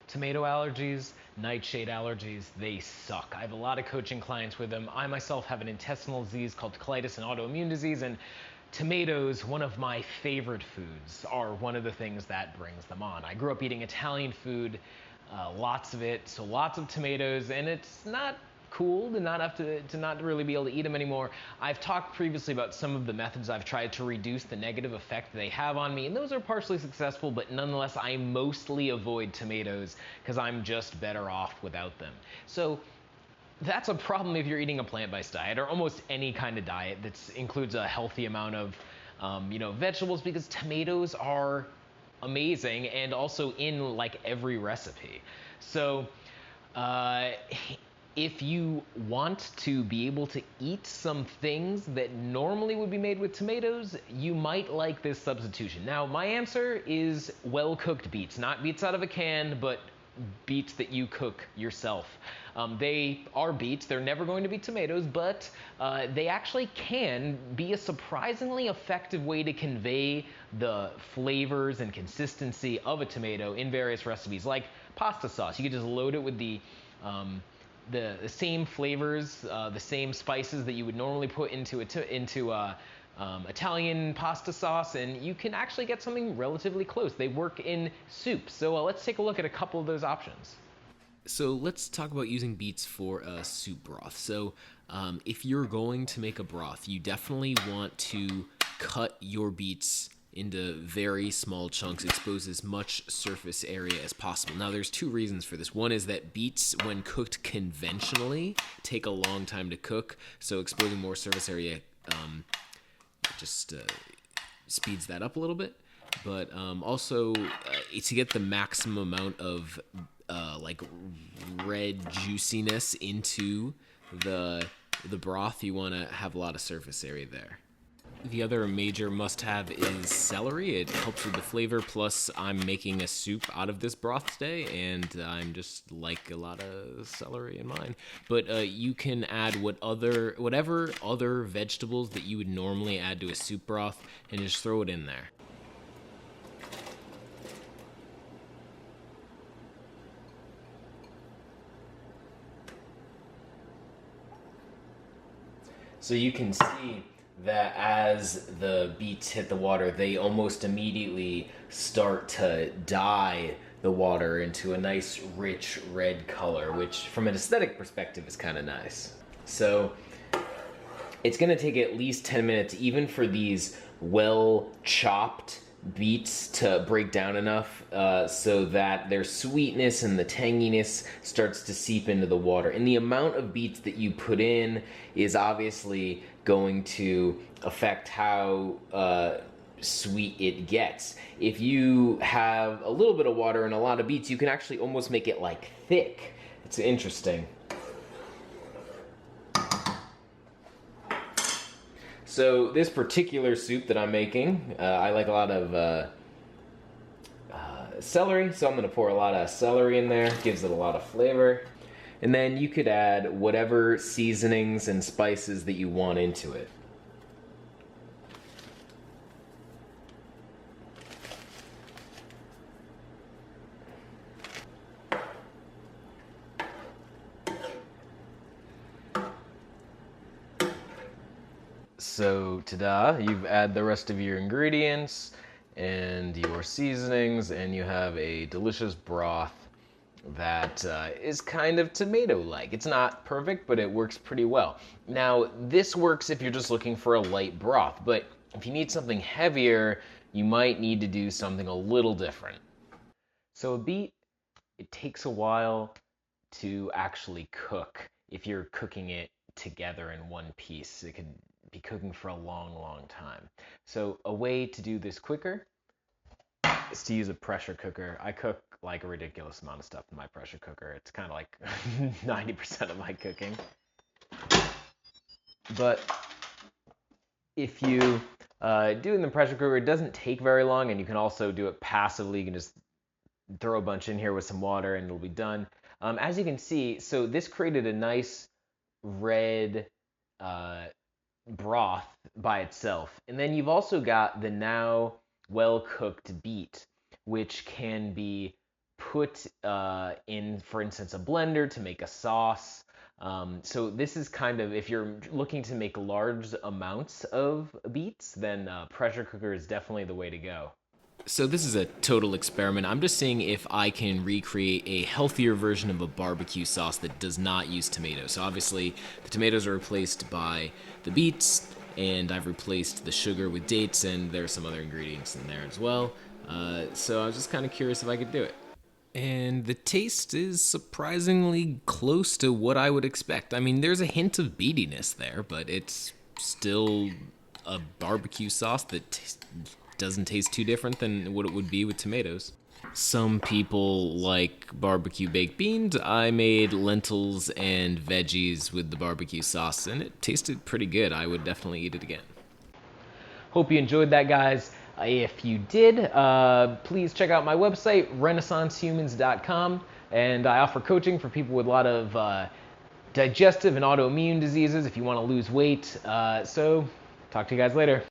Tomato allergies, nightshade allergies, they suck. I have a lot of coaching clients with them. I myself have an intestinal disease called colitis and autoimmune disease, and tomatoes, one of my favorite foods, are one of the things that brings them on. I grew up eating Italian food, lots of it, so lots of tomatoes, and it's not cool to not really be able to eat them anymore. I've talked previously about some of the methods I've tried to reduce the negative effect they have on me, and those are partially successful, but nonetheless, I mostly avoid tomatoes because I'm just better off without them. So that's a problem if you're eating a plant-based diet or almost any kind of diet that includes a healthy amount of vegetables, because tomatoes are amazing and also in like every recipe. So uh, if you want to be able to eat some things that normally would be made with tomatoes, you might like this substitution. Now, my answer is well-cooked beets, not beets out of a can, but beets that you cook yourself. They are beets, they're never going to be tomatoes, but they actually can be a surprisingly effective way to convey the flavors and consistency of a tomato in various recipes, like pasta sauce. You could just load it with the same flavors, the same spices that you would normally put into Italian pasta sauce, and you can actually get something relatively close. They work in soup. So let's take a look at a couple of those options. So let's talk about using beets for a soup broth. So if you're going to make a broth, you definitely want to cut your beets into very small chunks, expose as much surface area as possible. Now, there's two reasons for this. One is that beets, when cooked conventionally, take a long time to cook, so exposing more surface area just speeds that up a little bit. But also, to get the maximum amount of like red juiciness into the broth, you want to have a lot of surface area there. The other major must-have is celery. It helps with the flavor. Plus, I'm making a soup out of this broth today, and I'm just like a lot of celery in mine. But you can add whatever other vegetables that you would normally add to a soup broth, and just throw it in there. So you can see that as the beets hit the water, they almost immediately start to dye the water into a nice, rich red color, which from an aesthetic perspective is kind of nice. So it's going to take at least 10 minutes, even for these well chopped beets, to break down enough so that their sweetness and the tanginess starts to seep into the water. And the amount of beets that you put in is obviously going to affect how sweet it gets. If you have a little bit of water and a lot of beets, you can actually almost make it like thick. It's interesting. So this particular soup that I'm making, I like a lot of celery, so I'm going to pour a lot of celery in there. Gives it a lot of flavor. And then you could add whatever seasonings and spices that you want into it. So ta-da, you've added the rest of your ingredients and your seasonings, and you have a delicious broth that is kind of tomato-like. It's not perfect, but it works pretty well. Now, this works if you're just looking for a light broth, but if you need something heavier, you might need to do something a little different. So a beet, it takes a while to actually cook if you're cooking it together in one piece. It could be cooking for a long, long time. So a way to do this quicker is to use a pressure cooker. I cook like a ridiculous amount of stuff in my pressure cooker. It's kind of like 90% of my cooking. But if you do it in the pressure cooker, it doesn't take very long, and you can also do it passively. You can just throw a bunch in here with some water and it'll be done. As you can see, so this created a nice red broth by itself. And then you've also got the now well-cooked beet, which can be put in, for instance, a blender to make a sauce. So this is kind of, if you're looking to make large amounts of beets, then pressure cooker is definitely the way to go. So this is a total experiment. I'm just seeing if I can recreate a healthier version of a barbecue sauce that does not use tomatoes. So obviously the tomatoes are replaced by the beets, and I've replaced the sugar with dates, and there's some other ingredients in there as well. So I was just kind of curious if I could do it. And the taste is surprisingly close to what I would expect. I mean, there's a hint of beetiness there, but it's still a barbecue sauce that doesn't taste too different than what it would be with tomatoes. Some people like barbecue baked beans. I made lentils and veggies with the barbecue sauce, and it tasted pretty good. I would definitely eat it again. Hope you enjoyed that, guys. If you did, please check out my website, renaissancehumans.com, and I offer coaching for people with a lot of digestive and autoimmune diseases if you want to lose weight. So talk to you guys later.